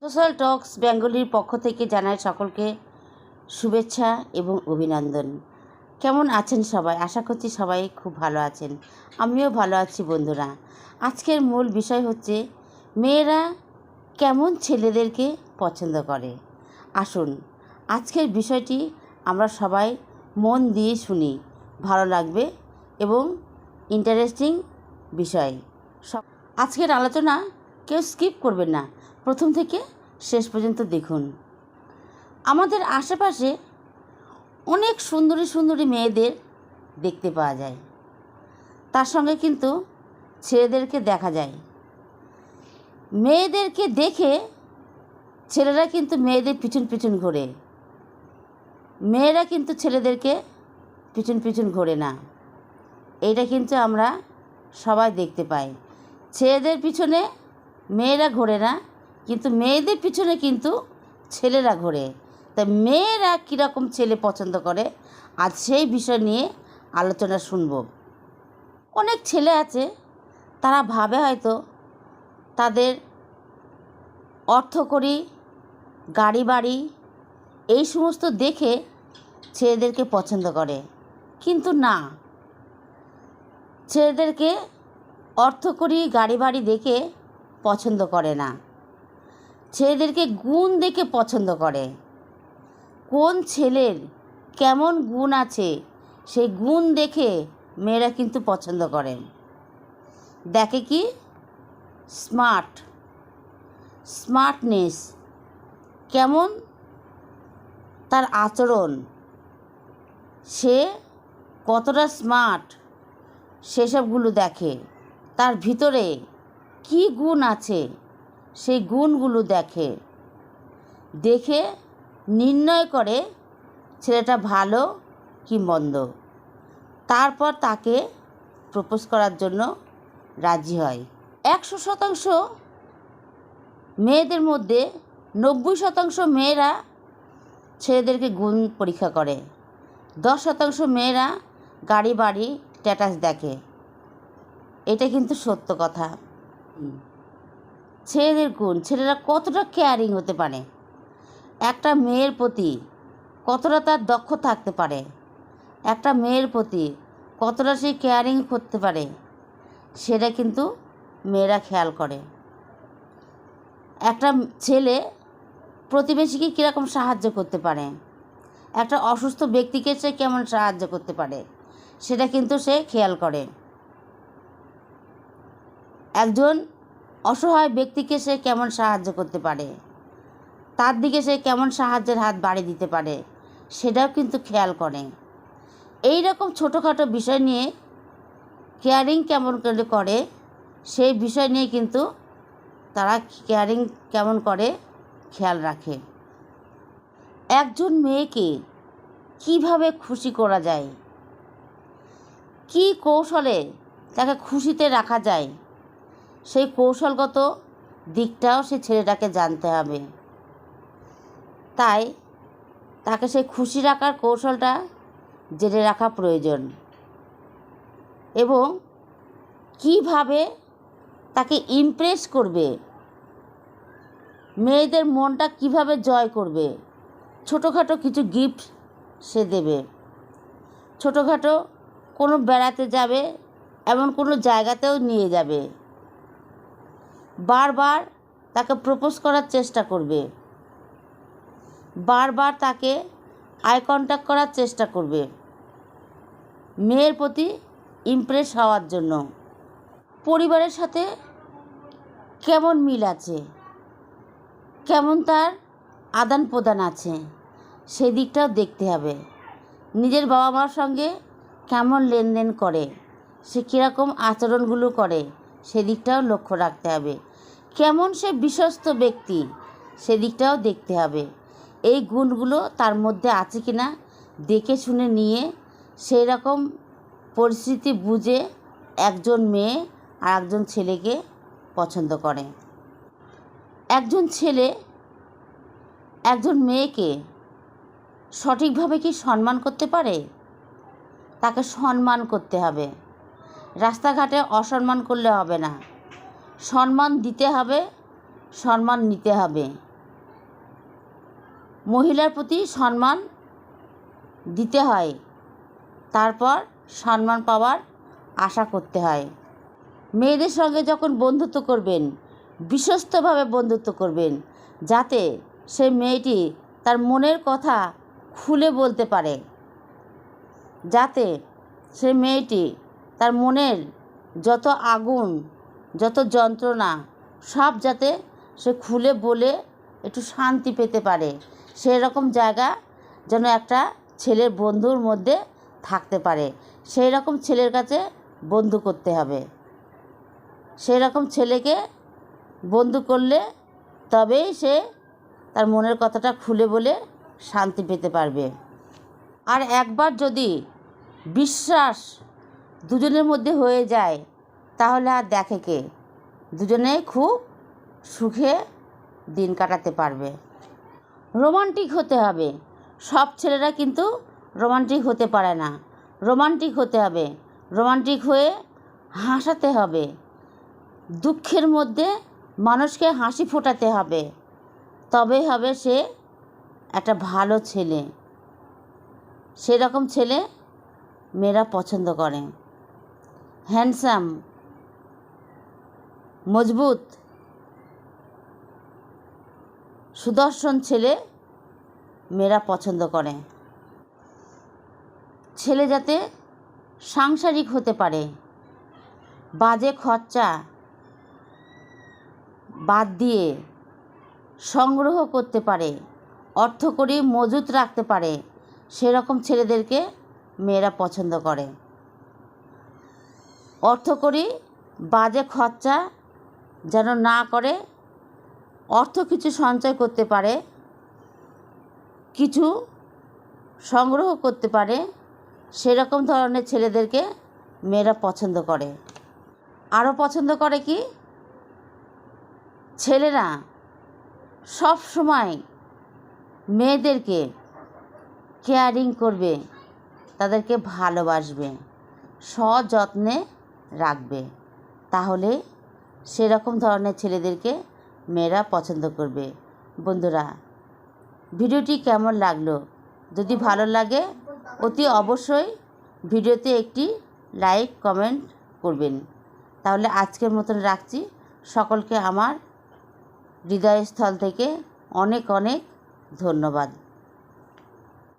Social টক্স বেঙ্গলির পক্ষ থেকে জানাই সকলকে শুভেচ্ছা এবং অভিনন্দন। কেমন আছেন সবাই? আশা করছি সবাই খুব ভালো আছেন। আমিও ভালো আছি বন্ধুরা। আজকের মূল বিষয় হচ্ছে মেয়েরা কেমন ছেলেদেরকে পছন্দ করে। আসুন আজকের বিষয়টি আমরা সবাই মন দিয়ে শুনি, ভালো লাগবে এবং ইন্টারেস্টিং বিষয়। আজকের আলোচনা কেউ স্কিপ করবেন না, প্রথম থেকে শেষ পর্যন্ত দেখুন। আমাদের আশেপাশে অনেক সুন্দরী সুন্দরী মেয়েদের দেখতে পাওয়া যায়, তার সঙ্গে কিন্তু ছেলেদেরকে দেখা যায়। মেয়েদেরকে দেখে ছেলেরা কিন্তু মেয়েদের পিছন পিছন ঘোরে, মেয়েরা কিন্তু ছেলেদেরকে পিছন পিছন ঘোরে না। এইটা কিন্তু আমরা সবাই দেখতে পাই। ছেলেদের পিছনে মেয়েরা ঘোরে না, কিন্তু মেয়েদের পিছনে কিন্তু ছেলেরা ঘোরে। তাই মেয়েরা কীরকম ছেলে পছন্দ করে আজ সেই বিষয় নিয়ে আলোচনা শুনব। অনেক ছেলে আছে তারা ভাবে হয়তো তাদের অর্থকড়ি, গাড়ি বাড়ি এই সমস্ত দেখে ছেলেদেরকে পছন্দ করে, কিন্তু না, ছেলেদেরকে অর্থকড়ি গাড়ি বাড়ি দেখে পছন্দ করে না। ছেলেদেরকে গুণ দেখে পছন্দ করে। কোন ছেলের কেমন গুণ আছে সেই গুণ দেখে মেয়েরা কিন্তু পছন্দ করে। দেখে কি স্মার্টনেস, কেমন তার আচরণ, সে কতটা স্মার্ট সেসবগুলো দেখে। তার ভিতরে কি গুণ আছে সেই গুণগুলো দেখে নির্ণয় করে ছেলেটা ভালো কি মন্দ। তারপর তাকে প্রপোজ করার জন্য রাজি হয়। 100% মেয়েদের মধ্যে 90% মেয়েরা ছেলেদেরকে গুণ পরীক্ষা করে, 10% মেয়েরা গাড়ি বাড়ি স্ট্যাটাস দেখে। এটা কিন্তু সত্য কথা। ছেলেদের গুণ, ছেলেরা কতটা কেয়ারিং হতে পারে, একটা মেয়ের প্রতি কতটা তার দক্ষ থাকতে পারে, একটা মেয়ের প্রতি কতটা সে কেয়ারিং করতে পারে, সেটা কিন্তু মেয়েরা খেয়াল করে। একটা ছেলে প্রতিবেশীকে কীরকম সাহায্য করতে পারে, একটা অসুস্থ ব্যক্তিকে সে কেমন সাহায্য করতে পারে, সেটা কিন্তু সে খেয়াল করে। একজন অসহায় ব্যক্তিকে সে কেমন সাহায্য করতে পারে, তার দিকে সে কেমন সাহায্যের হাত বাড়িয়ে দিতে পারে, সেটাও কিন্তু খেয়াল করে। এই রকম ছোটোখাটো বিষয় নিয়ে কেয়ারিং কেমন করে সেই বিষয় নিয়ে কিন্তু তারা কেয়ারিং কেমন করে খেয়াল রাখে। একজন মেয়েকে কিভাবে খুশি করা যায়, কি কৌশলে তাকে খুশিতে রাখা যায়, সেই কৌশলগত দিকটাও সে ছেলেটাকে জানতে হবে। তাই তাকে সেই খুশি রাখার কৌশলটা জেনে রাখা প্রয়োজন, এবং কিভাবে তাকে ইমপ্রেস করবে, মেয়েদের মনটা কিভাবে জয় করবে। ছোটোখাটো কিছু গিফট সে দেবে, ছোটোখাটো কোনো বেড়াতে যাবে, এমন কোনো জায়গাতেও নিয়ে যাবে, বারবার তাকে প্রপোজ করার চেষ্টা করবে, বারবার তাকে আই কন্ট্যাক্ট করার চেষ্টা করবে, মেয়ের প্রতি ইমপ্রেস হওয়ার জন্য। পরিবারের সাথে কেমন মিল আছে, কেমন তার আদান প্রদান আছে, সেই দিকটাও দেখতে হবে। নিজের বাবা মার সঙ্গে কেমন লেনদেন করে, সে কীরকম আচরণগুলো করে, সেদিকটাও লক্ষ্য রাখতে হবে। কেমন সে বিশ্বস্ত ব্যক্তি, সেদিকটাও দেখতে হবে। এই গুণগুলো তার মধ্যে আছে কি না দেখে শুনে নিয়ে সেই রকম পরিস্থিতি বুঝে একজন মেয়ে আর একজন ছেলেকে পছন্দ করে। একজন ছেলে একজন মেয়েকে সঠিকভাবে কি সম্মান করতে পারে? তাকে সম্মান করতে হবে। রাস্তাঘাটে অসম্মান করলে হবে না, সম্মান দিতে হবে, সম্মান নিতে হবে। মহিলার প্রতি সম্মান দিতে হয়, তারপর সম্মান পাওয়ার আশা করতে হয়। মেয়েদের সঙ্গে যখন বন্ধুত্ব করবেন, বিশ্বস্তভাবে বন্ধুত্ব করবেন, যাতে সেই মেয়েটি তার মনের কথা খুলে বলতে পারে, যাতে সেই মেয়েটি তার মনের যত আগুন, যত যন্ত্রণা সব যাতে সে খুলে বলে একটু শান্তি পেতে পারে, সেই রকম জায়গা যেন একটা ছেলের বন্ধুর মধ্যে থাকতে পারে। সেই রকম ছেলের কাছে বন্ধু করতে হবে। সেই রকম ছেলেকে বন্ধু করলে তবেই সে তার মনের কথাটা খুলে বলে শান্তি পেতে পারবে। আর একবার যদি বিশ্বাস দুজনের মধ্যে হয়ে যায়, তাহলে আর দেখে কে, দুজনেই খুব সুখে দিন কাটাতে পারবে। রোমান্টিক হতে হবে। সব ছেলেরা কিন্তু রোমান্টিক হতে পারে না। রোমান্টিক হতে হবে, রোমান্টিক হয়ে হাসাতে হবে, দুঃখের মধ্যে মানুষকে হাসি ফোটাতে হবে, তবেই হবে সে একটা ভালো ছেলে। সেরকম ছেলে মেয়েরা পছন্দ করে। হ্যান্ডসাম, মজবুত, সুদর্শন ছেলে মেয়েরা পছন্দ করে। ছেলে যাতে সাংসারিক হতে পারে, বাজে খরচা বাদ দিয়ে সংগ্রহ করতে পারে, অর্থকড়ি মজুত রাখতে পারে, সেরকম ছেলেদেরকে মেয়েরা পছন্দ করে। অর্থকড়ি বাজে খরচা যেন না করে, অর্থ কিছু সঞ্চয় করতে পারে, কিছু সংগ্রহ করতে পারে, সেরকম ধরনের ছেলেদেরকে মেয়েরা পছন্দ করে। আরও পছন্দ করে কি, ছেলেরা সব সময় মেয়েদেরকে কেয়ারিং করবে, তাদেরকে ভালোবাসবে, সযত্নে রাখবে, তাহলে সেরকম ধরনের ছেলেদেরকে মেয়েরা পছন্দ করবে। বন্ধুরা, ভিডিওটি কেমন লাগলো? যদি ভালো লাগে অতি অবশ্যই ভিডিওতে একটি লাইক কমেন্ট করবেন। তাহলে আজকের মতন রাখছি। সকলকে আমার হৃদয়স্থল থেকে অনেক অনেক ধন্যবাদ।